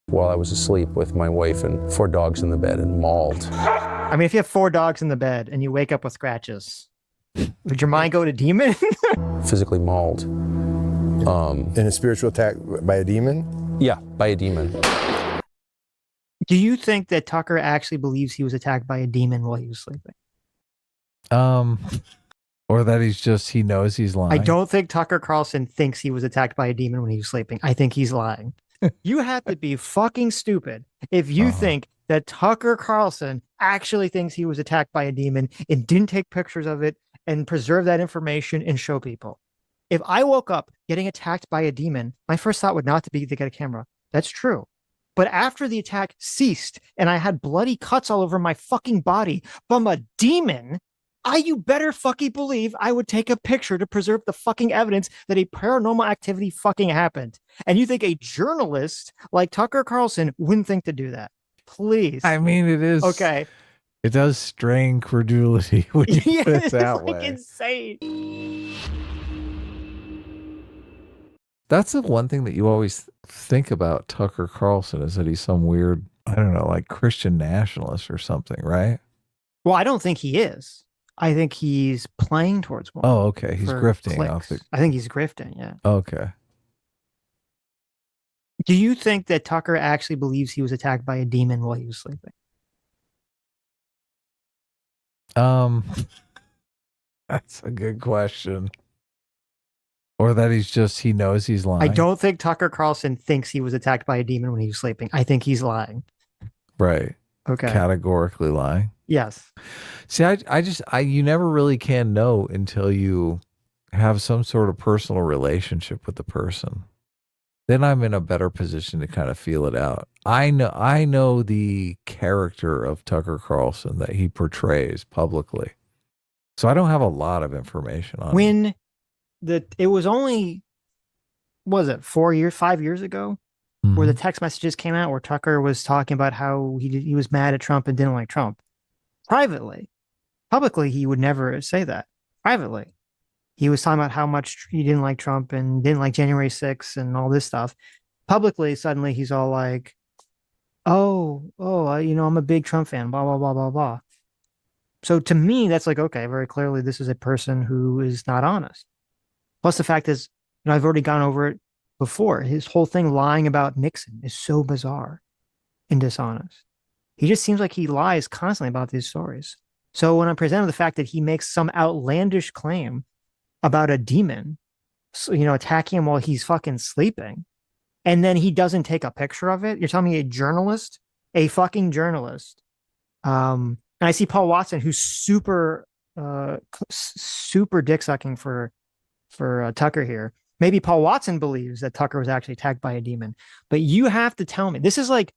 while I was asleep with my wife and 4 dogs in the bed and mauled. I mean, if you have 4 dogs in the bed and you wake up with scratches, would your mind go to demon? Physically mauled. In a spiritual attack by a demon? Yeah, by a demon. Do you think that Tucker actually believes he was attacked by a demon while he was sleeping? Or that he knows he's lying. I don't think Tucker Carlson thinks he was attacked by a demon when he was sleeping. I think he's lying. You have to be fucking stupid if you think that Tucker Carlson actually thinks he was attacked by a demon and didn't take pictures of it and preserve that information and show people. If I woke up getting attacked by a demon, my first thought would not be to get a camera. That's true. But after the attack ceased and I had bloody cuts all over my fucking body from a demon, you better fucking believe I would take a picture to preserve the fucking evidence that a paranormal activity fucking happened. And you think a journalist like Tucker Carlson wouldn't think to do that? Please. I mean, it is. Okay. It does strain credulity when you put it that it's like way. insane. That's the one thing that you always think about Tucker Carlson is that he's some weird, I don't know, like Christian nationalist or something, right? Well, I don't think he is. I think he's playing towards one. Oh, okay. He's grifting off it. I think he's grifting, yeah. Okay. Do you think that Tucker actually believes he was attacked by a demon while he was sleeping? That's a good question. Or that he knows he's lying. I don't think Tucker Carlson thinks he was attacked by a demon when he was sleeping. I think he's lying. Right. Okay. Categorically lying. Yes. See, you never really can know until you have some sort of personal relationship with the person. Then I'm in a better position to kind of feel it out. I know the character of Tucker Carlson that he portrays publicly. So I don't have a lot of information on when it was only, was it 5 years ago, where the text messages came out where Tucker was talking about how he was mad at Trump and didn't like Trump. Privately. Publicly, he would never say that. Privately. He was talking about how much he didn't like Trump and didn't like January 6th and all this stuff. Publicly, suddenly he's all like, I'm a big Trump fan, blah, blah, blah, blah, blah. So to me, that's like, okay, very clearly this is a person who is not honest. Plus the fact is, I've already gone over it before. His whole thing lying about Nixon is so bizarre and dishonest. He just seems like he lies constantly about these stories. So when I'm presented with the fact that he makes some outlandish claim about a demon, attacking him while he's fucking sleeping, and then he doesn't take a picture of it, you're telling me a fucking journalist, and I see Paul Watson, who's super dick sucking for Tucker here. Maybe Paul Watson believes that Tucker was actually attacked by a demon, but you have to tell me this is like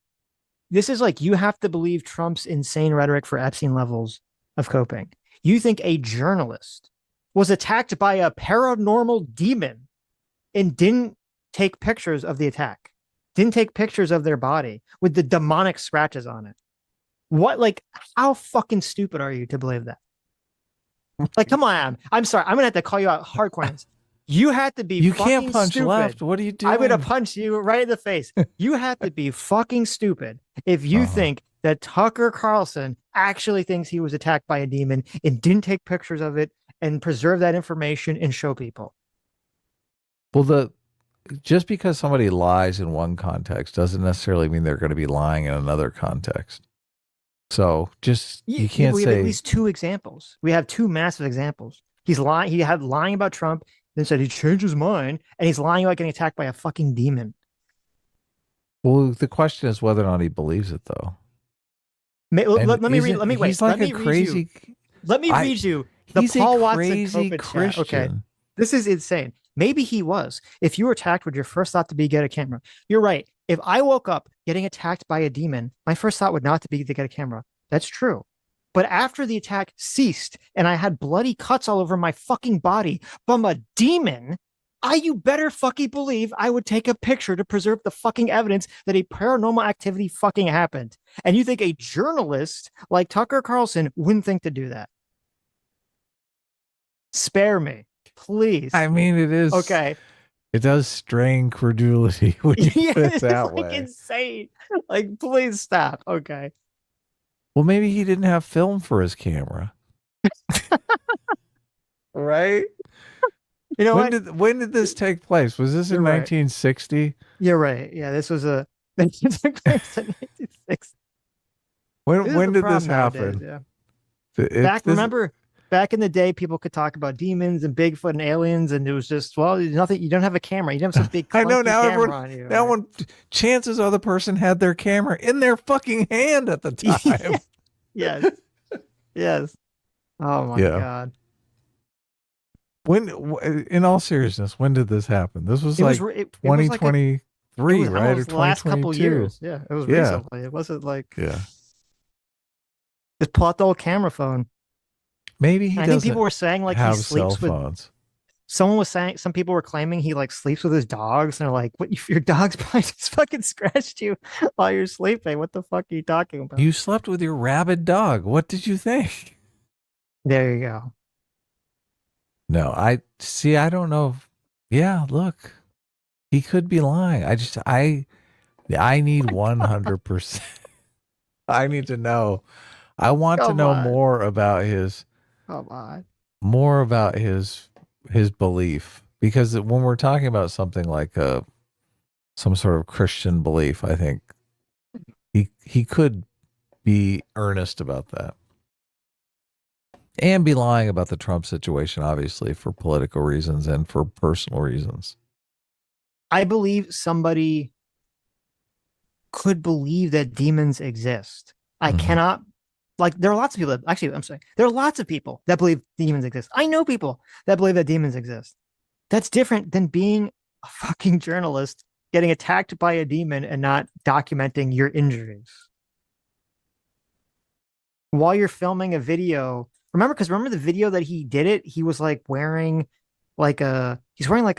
you have to believe Trump's insane rhetoric for Epstein levels of coping. You think a journalist was attacked by a paranormal demon and didn't take pictures of the attack, didn't take pictures of their body with the demonic scratches on it. How fucking stupid are you to believe that? Come on, I'm sorry. I'm going to have to call you out hardcore. You had to be You fucking can't punch stupid. left. What are you doing? I'm going to punch you right in the face. You have to be fucking stupid if you think that Tucker Carlson actually thinks he was attacked by a demon and didn't take pictures of it and preserve that information and show people. Well, just because somebody lies in one context doesn't necessarily mean they're going to be lying in another context. So you can't we say. have at least 2 examples. We have 2 massive examples. He's lying. He had lying about Trump, then said he changed his mind, and he's lying about getting attacked by a fucking demon. Well, the question is whether or not he believes it, though. Let me read. Let me wait. He's like let me a crazy. Let me read you the He's Paul a Watson crazy COVID Christian. chat. Okay, this is insane. Maybe he was. If you were attacked, would your first thought to be get a camera? You're right. If I woke up getting attacked by a demon, my first thought would not be to get a camera. That's true. But after the attack ceased and I had bloody cuts all over my fucking body from a demon, you better fucking believe I would take a picture to preserve the fucking evidence that a paranormal activity fucking happened. And you think a journalist like Tucker Carlson wouldn't think to do that? Spare me, please. I mean, it is okay. It does strain credulity when you Yeah, put it it's that like way. insane. Like, please stop. Okay. Well, maybe he didn't have film for his camera. Right? You know what? When did this take place? Was this in You're right. 1960? You're right. Yeah, this was a this took place in 1960. When did this Nowadays, happen? yeah. Remember back in the day, people could talk about demons and Bigfoot and aliens, and it was just, well, there's nothing. You don't have a camera. You don't have some big I know clunky now camera everyone on you. now right? when chances are the person had their camera in their fucking hand at the time. Yes. Yes. Oh my Yeah. God. When in all seriousness, when did this happen? This was like it was like 2023, it was right? Or almost the last couple 2022. years. Yeah, it was Yeah. recently. It wasn't like Yeah. just pull out the old camera phone. Maybe he And I doesn't think people were saying like he have cell sleeps with. phones. Someone was saying, some people were claiming he like sleeps with his dogs, and they're like, "What? Your dog's probably just fucking scratched you while you're sleeping. What the fuck are you talking about?" You slept with your rabid dog. What did you think? There you go. No, I don't know. Yeah, look, he could be lying. I need 100%. I need to know. I want to Come know on. more about his Come on. belief, because when we're talking about something like some sort of Christian belief, I think he could be earnest about that. And be lying about the Trump situation, obviously, for political reasons and for personal reasons. I believe somebody could believe that demons exist. I cannot, like, there are lots of people that, actually, I'm sorry, there are lots of people that believe demons exist. I know people that believe that demons exist. That's different than being a fucking journalist, getting attacked by a demon and not documenting your injuries. While you're filming a video, remember the video that he did it, he was like wearing like he's wearing like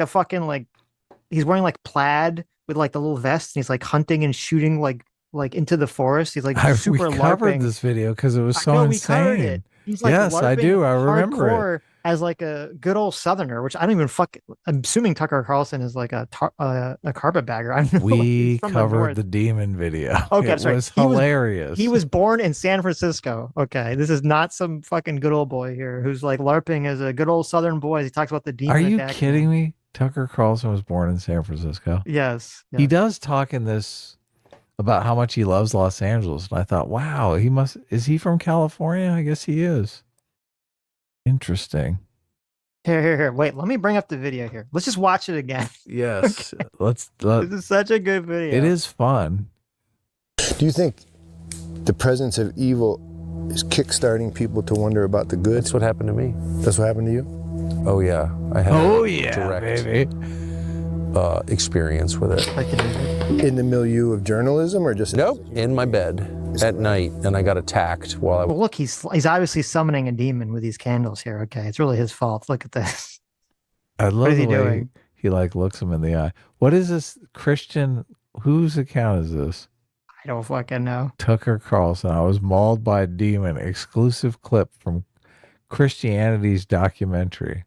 plaid with like the little vest, and he's like hunting and shooting like into the forest. He's like super we covered LARPing. this video because it was so insane. We covered it. He's like, yes, I do. I remember it as like a good old Southerner, which I don't even I'm assuming Tucker Carlson is like a carpetbagger. I don't know. We covered the demon video. Okay, it sorry. was hilarious. He was born in San Francisco. Okay, this is not some fucking good old boy here who's like LARPing as a good old Southern boy. As he talks about the demon. Are you kidding me? Tucker Carlson was born in San Francisco. Yes. He does talk in this about how much he loves Los Angeles, and I thought, wow, is he from California? I guess he is. Interesting. Here. Wait, let me bring up the video here. Let's just watch it again. Yes. This is such a good video. It is fun. Do you think the presence of evil is kickstarting people to wonder about the good? That's what happened to me. That's what happened to you? Oh yeah, I had direct baby. Experience with it. In the milieu of journalism, or just Nope, in my bed at night, and I got attacked while I was. Well, look, he's obviously summoning a demon with these candles here. Okay, it's really his fault. Look at this. I love what is he the way doing? he like looks him in the eye. What is this Christian? Whose account is this? I don't fucking know. Tucker Carlson. I was mauled by a demon. Exclusive clip from Christianities documentary.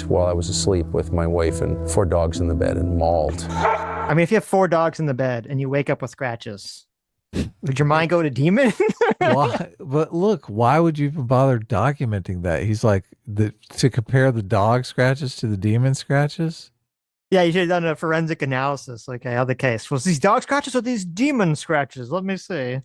While I was asleep with my wife and 4 dogs in the bed and mauled. I mean, if you have 4 dogs in the bed and you wake up with scratches, would your mind go to demon? Why? But look, why would you even bother documenting that? He's like, to compare the dog scratches to the demon scratches? Yeah, you should have done a forensic analysis. Okay, of the case. Was these dog scratches or these demon scratches? Let me see.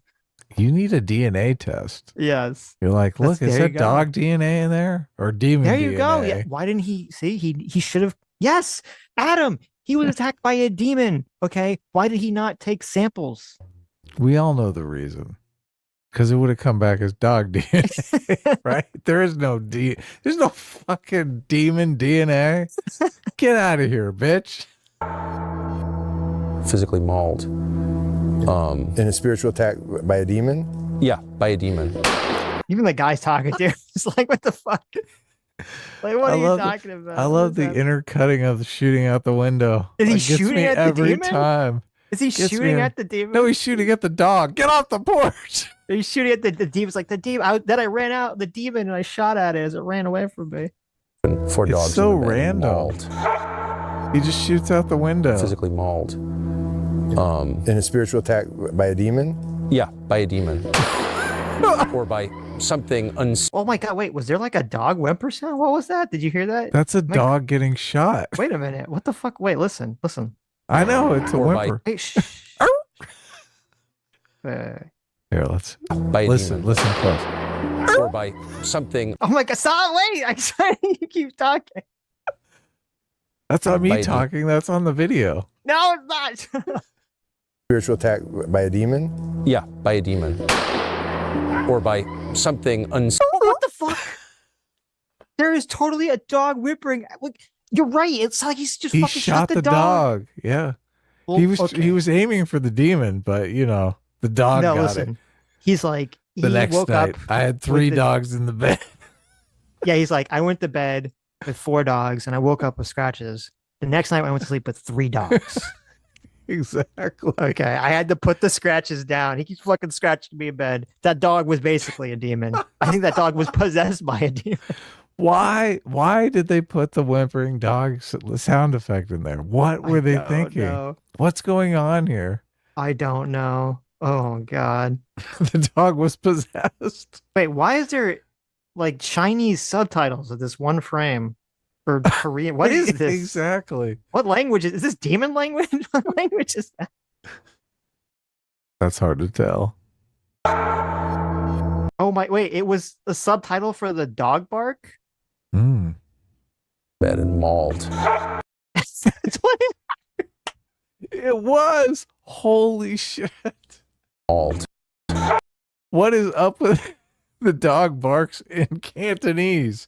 You need a DNA test. Yes. You're like, look, is that dog DNA in there or demon DNA? There you go. Yeah. Why didn't he see? He should have. Yes, Adam. He was attacked by a demon. Okay. Why did he not take samples? We all know the reason. Because it would have come back as dog DNA, right? There's no fucking demon DNA. Get out of here, bitch. Physically mauled. In a spiritual attack by a demon? Yeah, by a demon. Even the guy's talking to him. It's like, what the fuck? Like, what are you talking about? I love the intercutting of the shooting out the window. Is he shooting at the demon? Every time. Is he shooting at the demon? No, he's shooting at the dog. Get off the porch. He's shooting at the demon. It's like the demon. Then I ran out the demon and I shot at it as it ran away from me. 4 dogs. It's so in the bed and random. mauled. He just shoots out the window. physically mauled. In a spiritual attack by a demon? Yeah, by a demon. Or by something unseen. Oh my God, wait, was there like a dog whimper sound? What was that? Did you hear that? That's a dog getting shot. Wait a minute. What the fuck? Wait, listen. I know, it's a Or by- whimper. Hey, shh. Here, let's By a listen demon. close. Or by something. Oh my God, stop, wait. I'm sorry, you keep talking. That's not By me a talking, that's on the video. No, it's not. Spiritual attack by a demon? Yeah, by a demon. Or by something unseen. What the fuck? There is totally a dog whimpering. Look, you're right. It's like he's just He fucking shot the dog. Yeah. Well, he was okay. aiming for the demon, but you know, the dog No, got listen. it. He's like, The he next woke night, up. I had 3 the- dogs in the bed. Yeah, he's like, I went to bed with 4 dogs and I woke up with scratches. The next night I went to sleep with 3 dogs. Exactly. Okay, I had to put the scratches down. He keeps fucking scratching me in bed. That dog was basically a demon. I think that dog was possessed by a demon. Why did they put the whimpering dog sound effect in there? What were they thinking? No, What's going on here? I don't know. Oh God. The dog was possessed. Wait, why is there like Chinese subtitles of this one frame or Korean? What is this? Exactly. What language is this? Demon language? What language is that? That's hard to tell. Oh my! Wait, it was a subtitle for the dog bark. Mm. Bed and mauled. That's what It was. Holy shit. Mauled. What is up with the dog barks in Cantonese?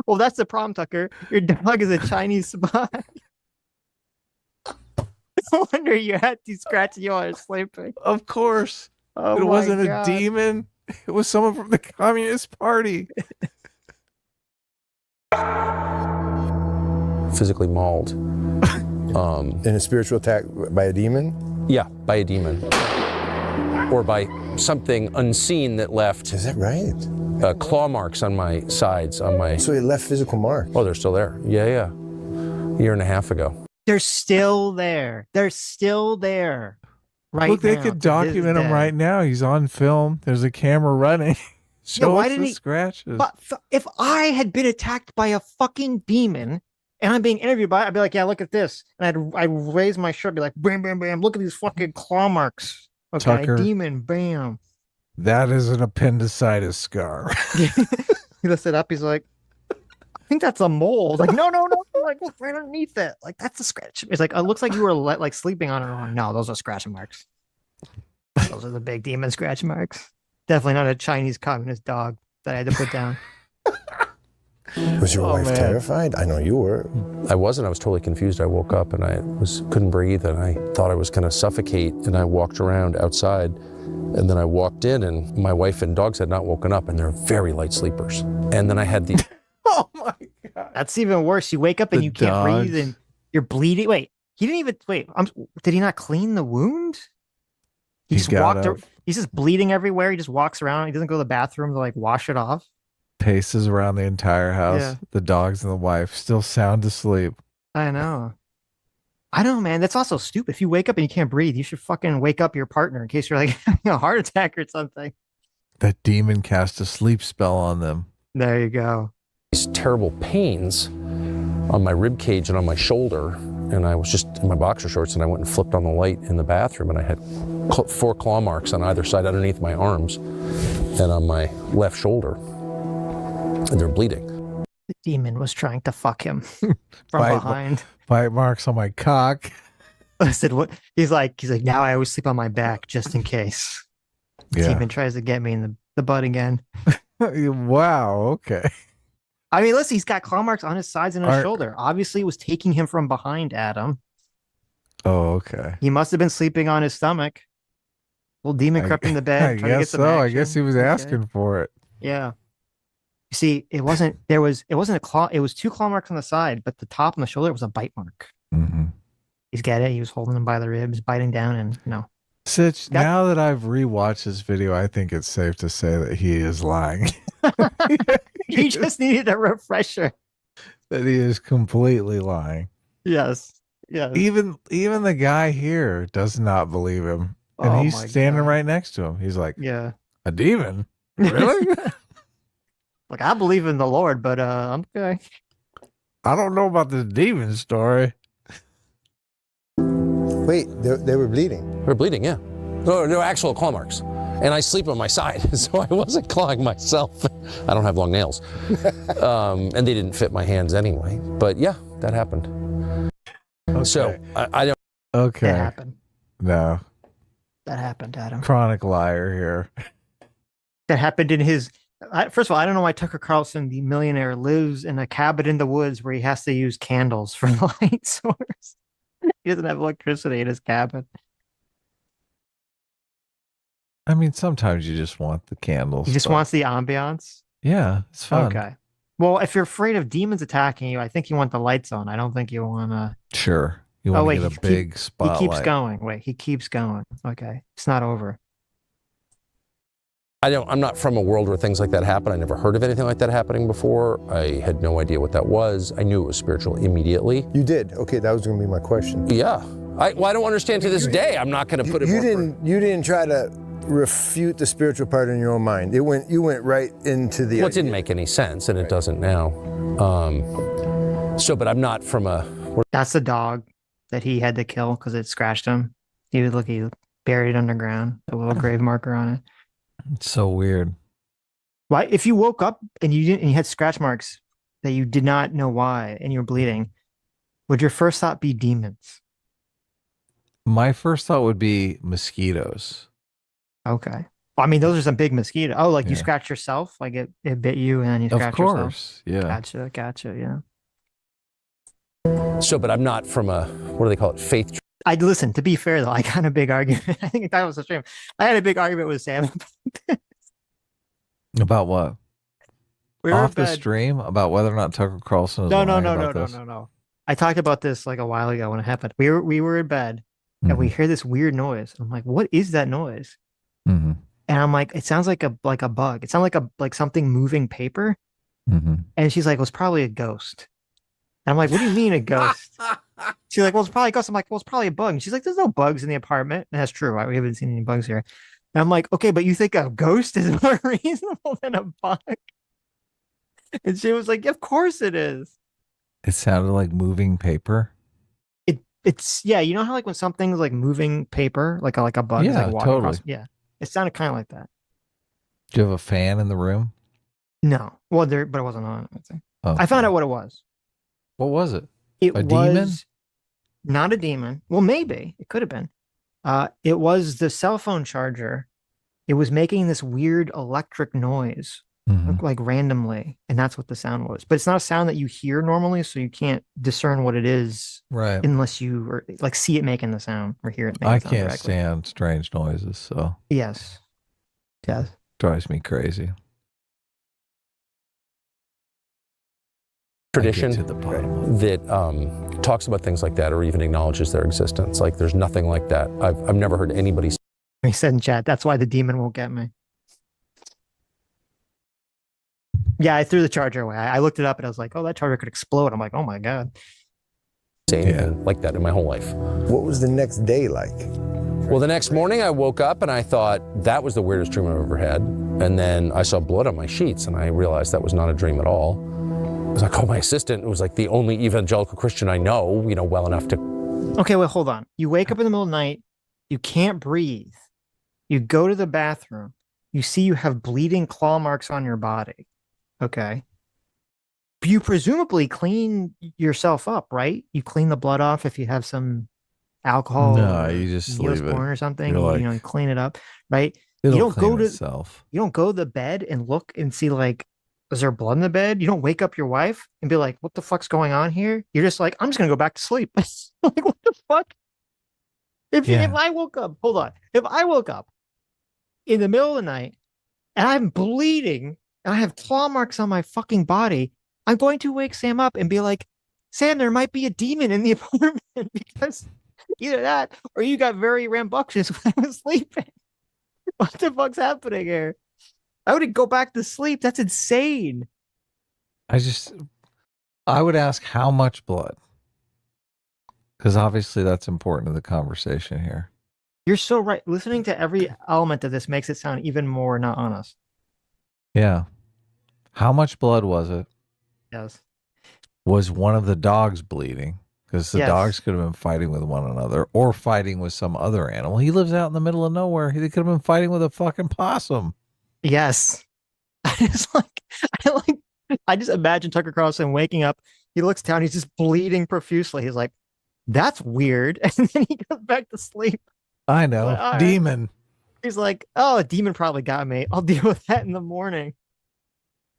Well, that's the problem, Tucker. Your dog is a Chinese spy. No wonder you had to scratch you while you're sleeping. Of course. Oh It my wasn't God. a demon. It was someone from the Communist Party. Physically mauled. In a spiritual attack by a demon? Yeah, by a demon. Or by something unseen that left Is that right? claw marks on my sides, on my. So it left physical marks. Oh, they're still there. Yeah. A year and a half ago. They're still there. They're still there. Right Look, they now, could to this document him day. right now. He's on film. There's a camera running. Show why us didn't the he- scratches. But if I had been attacked by a fucking demon and I'm being interviewed by it, I'd be like, yeah, look at this. And I'd raise my shirt, be like, bam, bam, bam. Look at these fucking claw marks. Okay, Tucker. demon, bam. That is an appendicitis scar. He lifts it up. He's like, I think that's a mole. Like, no. Like, look right underneath it. Like, that's a scratch. It's like, it looks like you were like sleeping on it wrong. No, those are scratch marks. Those are the big demon scratch marks. Definitely not a Chinese communist dog that I had to put down. Was your wife man. terrified? I know you were. I wasn't. I was totally confused. I woke up and I couldn't breathe and I thought I was going to suffocate. And I walked around outside and then I walked in and my wife and dogs had not woken up and they're very light sleepers. And then I had the Oh my God. That's even worse. You wake up and The you can't breathe dogs. and you're bleeding. Wait, he didn't even wait. Did he not clean the wound? He just got walked. up, He's just bleeding everywhere. He just walks around. He doesn't go to the bathroom to like wash it off. paces around the entire house. Yeah. The dogs and the wife still sound asleep. I know. I know, man. That's also stupid. If you wake up and you can't breathe, you should fucking wake up your partner in case you're like having a heart attack or something. That demon cast a sleep spell on them. There you go. these terrible pains on my rib cage and on my shoulder. And I was just in my boxer shorts and I went and flipped on the light in the bathroom and I had 4 claw marks on either side underneath my arms and on my left shoulder. And they're bleeding. The demon was trying to fuck him from Bite- behind. Bite marks on my cock. I said, "What?" He's like, now I always sleep on my back just in case. Yeah. Demon tries to get me in the butt again. Wow. Okay. I mean, listen, he's got claw marks on his sides and his Are- shoulder. Obviously, it was taking him from behind, Adam. Oh, okay. He must have been sleeping on his stomach. Little demon crept in the bed. I trying to get guess some so. I action. guess he was Okay. asking for it. Yeah. You see, it wasn't a claw. It was 2 claw marks on the side, but the top and the shoulder was a bite mark. Mm-hmm. He's got it. He was holding him by the ribs, biting down, and Sitch, That- now that I've rewatched this video, I think it's safe to say that he is lying. he just needed a refresher. that he is completely lying. Yes. Yes. Even the guy here does not believe him. And Oh he's my standing God. right next to him. He's like, Yeah. a demon? Really? Like, I believe in the Lord, but I'm okay. I don't know about this demon story. Wait, they were bleeding. They were bleeding, yeah. There were actual claw marks. And I sleep on my side, so I wasn't clawing myself. I don't have long nails. And they didn't fit my hands anyway. But yeah, that happened. Okay. So I don't. Okay. That happened. No. That happened, Adam. Chronic liar here. That happened in his. First of all, I don't know why Tucker Carlson, the millionaire, lives in a cabin in the woods where he has to use candles for the light source. He doesn't have electricity in his cabin. I mean, sometimes you just want the candles. He just but- wants the ambiance. Yeah, it's fun. Okay. Well, if you're afraid of demons attacking you, I think you want the lights on. I don't think you want to. Sure. You want to wait, get a big spotlight. He keeps going. Wait, he keeps going. Okay. It's not over. I'm not from a world where things like that happen. I never heard of anything like that happening before. I had no idea what that was. I knew it was spiritual immediately. You did. Okay, that was going to be my question. Yeah. I don't understand to this day. I'm not going to put it. You didn't try to refute the spiritual part in your own mind. You went right into the. Well, it didn't make any sense, and it doesn't now. But I'm not from a. That's the dog that he had to kill because it scratched him. He buried it underground, a little grave marker on it. It's so weird. Why, if you woke up and you had scratch marks that you did not know why and you're bleeding, would your first thought be demons? My first thought would be mosquitoes. Okay. I mean, those are some big mosquitoes. Oh, like you Yeah. scratch yourself? Like it bit you and then you Of scratch yourself? course. Yeah. Gotcha, yeah. But I'm not from a, what do they call it, faith. Listen, to be fair though, I got a big argument. I think that was a stream. I had a big argument with Sam. About what? We were Off in the bed. stream about whether or not Tucker Carlson is No. lying about this? I talked about this like a while ago when it happened. We were in bed and we hear this weird noise. I'm like, what is that noise? Mm-hmm. And I'm like, it sounds like a bug. It sounds like something moving paper. Mm-hmm. And she's like, well, it's probably a ghost. And I'm like, what do you mean a ghost? She's like, well, it's probably a ghost. I'm like, well, it's probably a bug. And she's like, there's no bugs in the apartment. And that's true. Right? We haven't seen any bugs here. And I'm like, okay, but you think a ghost is more reasonable than a bug? And she was like, of course it is. It sounded like moving paper. It's yeah, you know how like when something's like moving paper, like a bug is Yeah, like walking totally. across. Yeah. It sounded kind of like that. Do you have a fan in the room? No. Well, but it wasn't on. I think. Okay. I found out what it was. What was it? It A was demon? not a demon. Well, maybe it could have been. It was the cell phone charger. It was making this weird electric noise, Mhm. like randomly, and that's what the sound was. But it's not a sound that you hear normally, so you can't discern what it is Right. unless you like see it making the sound or hear it. Making I the sound can't directly. stand strange noises, so Yes. Yes. drives me crazy. Tradition I get to the bottom of it. that talks about things like that or even acknowledges their existence. Like there's nothing like that. I've never heard anybody. He said in chat, that's why the demon won't get me. Yeah, I threw the charger away. I looked it up and I was like, oh, that charger could explode. I'm like, oh my God. Say anything like that in my whole life. What was the next day like? Well, the next morning I woke up and I thought that was the weirdest dream I've ever had. And then I saw blood on my sheets and I realized that was not a dream at all. I called my assistant. It was like the only evangelical Christian I know, well enough to. Okay, well, hold on. You wake up in the middle of the night. You can't breathe. You go to the bathroom. You see you have bleeding claw marks on your body. Okay. You presumably clean yourself up, right? You clean the blood off if you have some alcohol. No, or you just Neosporin leave it. or something. You're You like- clean it up, right? It'll don't clean go to- itself. You don't go to the bed and look and see like, is there blood in the bed? You don't wake up your wife and be like, what the fuck's going on here? You're just like, I'm just gonna go back to sleep. Like, what the fuck? If I woke up, hold on. If I woke up in the middle of the night and I'm bleeding and I have claw marks on my fucking body, I'm going to wake Sam up and be like, Sam, there might be a demon in the apartment because either that or you got very rambunctious when I was sleeping. What the fuck's happening here? I wouldn't go back to sleep. That's insane. I I would ask how much blood, because obviously that's important to the conversation here. You're so right. Listening to every element of this makes it sound even more not honest. Yeah. How much blood was it? Yes. Was one of the dogs bleeding? Because the Yes. dogs could have been fighting with one another or fighting with some other animal. He lives out in the middle of nowhere. He could have been fighting with a fucking possum. Yes. I just imagine Tucker Carlson waking up. He looks down. He's just bleeding profusely. He's like, "That's weird," and then he goes back to sleep. I know. Like, all right. Demon. He's like, "Oh, a demon probably got me. I'll deal with that in the morning."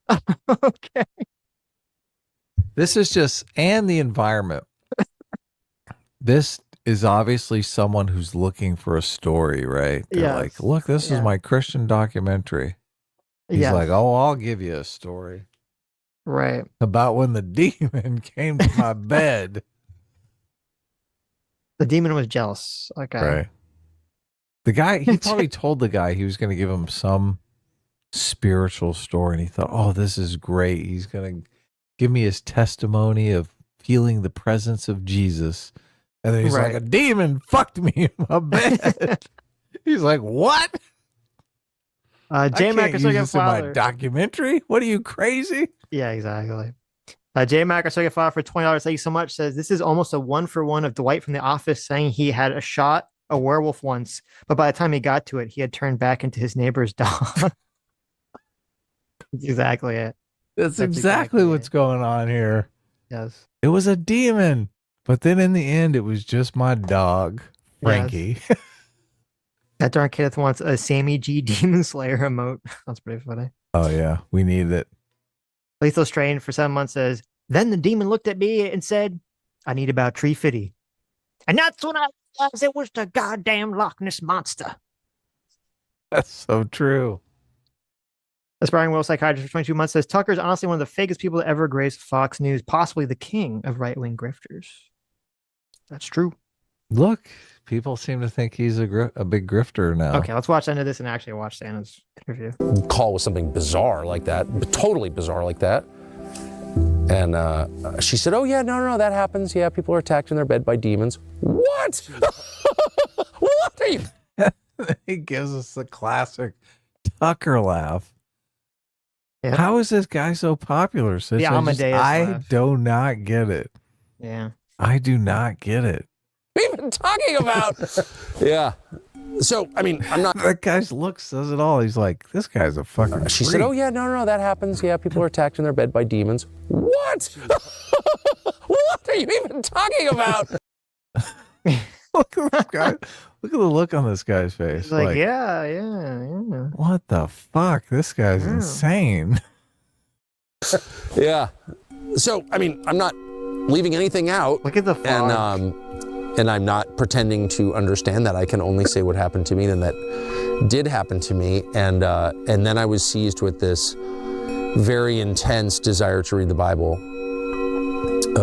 Okay. This is just, and the environment. This is obviously someone who's looking for a story, right? They're Yes. like, look, this is my Christian documentary. He's Yes. like, oh, I'll give you a story Right. about when the demon came to my bed. The demon was jealous. Okay. Right. The guy, he probably told the guy he was going to give him some spiritual story, and he thought, oh, this is great. He's going to give me his testimony of feeling the presence of Jesus. And then he's like, a demon fucked me in my bed. He's like, what? J Mac use this in my documentary? What are you, crazy? Yeah, exactly. J Mac, our second father, for $20, thank you so much, says this is almost a 1-for-1 of Dwight from The Office saying he had shot a werewolf once, but by the time he got to it, he had turned back into his neighbor's dog. That's exactly it. That's exactly what's going on here. Yes. It was a demon. But then in the end, it was just my dog, Frankie. Yes. That darn Kenneth wants a Sammy G Demon Slayer emote. That's pretty funny. Oh, yeah. We need it. Lethal Strain for 7 months says, then the demon looked at me and said, I need about $350. And that's when I realized it was the goddamn Loch Ness Monster. That's so true. Aspiring world psychiatrist for 22 months says, Tucker's honestly one of the fakest people to ever grace Fox News, possibly the king of right-wing grifters. That's true. Look, people seem to think he's a big grifter now. Okay, let's watch into this and actually watch Santa's interview. Call with something bizarre like that, totally bizarre like that. And she said, oh, yeah, no, that happens. Yeah, people are attacked in their bed by demons. What? What are you? He gives us the classic Tucker laugh. Yeah. How is this guy so popular? Sitch? I do not get it. Yeah. I do not get it. We've been talking about. Yeah. So, I mean, I'm not. That guy's look says it all. He's like, this guy's a fucking. She said, oh, yeah, no, that happens. Yeah, people are attacked in their bed by demons. What? What are you even talking about? Look at this guy. Look at the look on this guy's face. He's like, yeah. What the fuck? This guy's insane. Yeah. So, I mean, I'm not leaving anything out. Look at the fog. And I'm not pretending to understand that. I can only say what happened to me, and that did happen to me. And then I was seized with this very intense desire to read the Bible,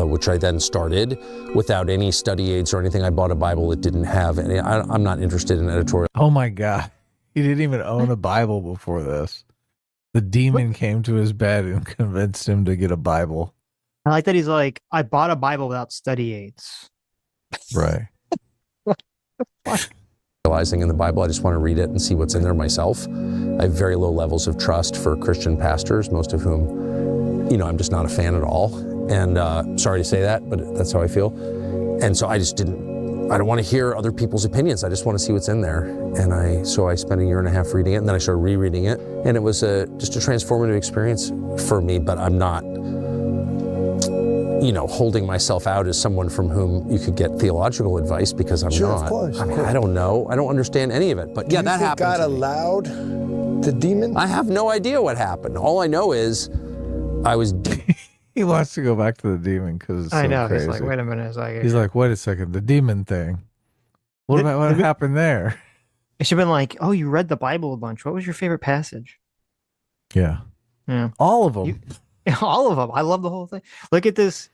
which I then started without any study aids or anything. I bought a Bible that didn't have any. I'm not interested in editorial. Oh my God. He didn't even own a Bible before this. The demon came to his bed and convinced him to get a Bible. I like that he's like, I bought a Bible without study aids. Right. Realizing in the Bible, I just want to read it and see what's in there myself. I have very low levels of trust for Christian pastors, most of whom, I'm just not a fan at all. And sorry to say that, but that's how I feel. And so I don't want to hear other people's opinions. I just want to see what's in there. And so I spent 1.5 years reading it, and then I started rereading it. And it was just a transformative experience for me, but I'm not, holding myself out as someone from whom you could get theological advice, because I'm not. Of course. I don't know. I don't understand any of it. But yeah, that happened. God allowed the demon? I have no idea what happened. All I know is I was. He wants to go back to the demon because it's so crazy. He's like, wait a minute. He's like, wait a second, the demon thing. What happened there? It should have been like, oh, you read the Bible a bunch. What was your favorite passage? Yeah. All of them. All of them. I love the whole thing. Look at this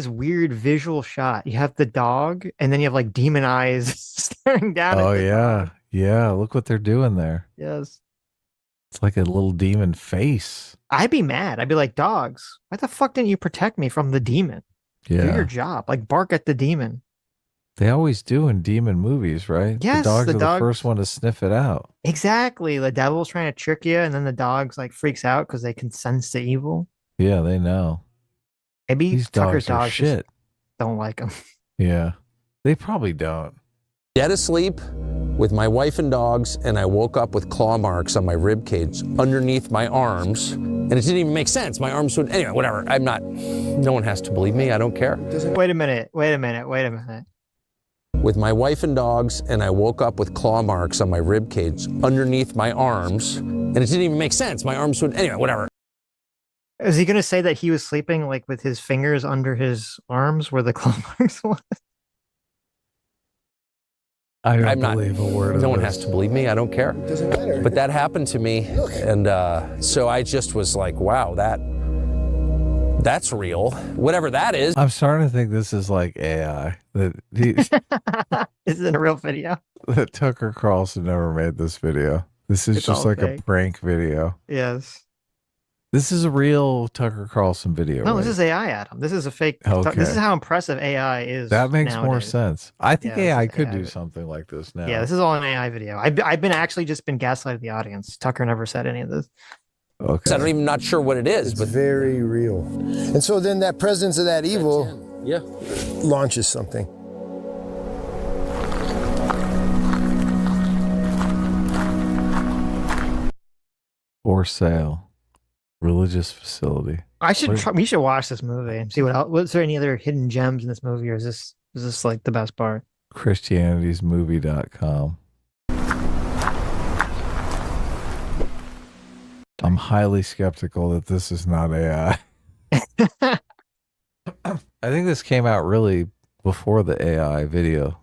weird visual shot. You have the dog, and then you have like demon eyes staring down. Oh yeah. Yeah. Look what they're doing there. Yes. It's like a little demon face. I'd be mad. I'd be like, dogs, why the fuck didn't you protect me from the demon? Do your Yeah. job. Like, bark at the demon. They always do in demon movies, right? Yes, the dogs the are dogs- the first one to sniff it out. Exactly. The devil's trying to trick you, and then the dogs like freaks out because they can sense the evil. Yeah, they know. Maybe These Tucker's dogs are dogs just shit. don't like him. Yeah. They probably don't. Dead asleep with my wife and dogs, and I woke up with claw marks on my rib cage underneath my arms, and it didn't even make sense. My arms would, anyway, whatever. I'm not, no one has to believe me. I don't care. Wait a minute. With my wife and dogs, and I woke up with claw marks on my rib cage underneath my arms, and it didn't even make sense. My arms would, anyway, whatever. Is he going to say that he was sleeping like with his fingers under his arms where the claw marks was? I don't I'm not, believe a word of no one this. has to believe me. I don't care. It doesn't matter. But that happened to me, and so I just was like, wow, that's real. Whatever that is. I'm starting to think this is like AI. That This isn't a real video. that Tucker Carlson never made this video. This is It's just all like fake. a prank video. Yes. This is a real Tucker Carlson video. No, right? this is AI, Adam. This is a fake. Okay. This is how impressive AI is. That makes more nowadays. sense. I think Yeah, this AI is could AI. do something like this now. Yeah, this is all an AI video. I've been actually just been gaslighting the audience. Tucker never said any of this. Okay. I'm even not sure what it is, It's but very real. And so then that presence of that evil yeah. launches something. For sale. Religious facility. I should. What- We should watch this movie and see what else. Was there any other hidden gems in this movie, or is this like the best part? Christianitiesmovie.com. I'm highly skeptical that this is not AI. I think this came out really before the AI video.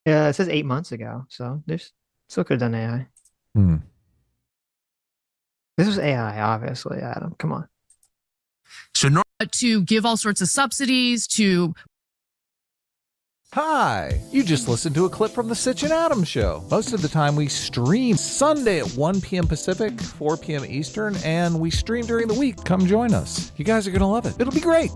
Yeah, it says 8 months ago, so there's still could have done AI. Hmm. This was AI, obviously, Adam. Come on. To give all sorts of subsidies to Hi! You just listened to a clip from the Sitch Adam Show. Most of the time we stream Sunday at 1 p.m. Pacific, 4 p.m. Eastern, and we stream during the week. Come join us. You guys are going to love it. It'll be great.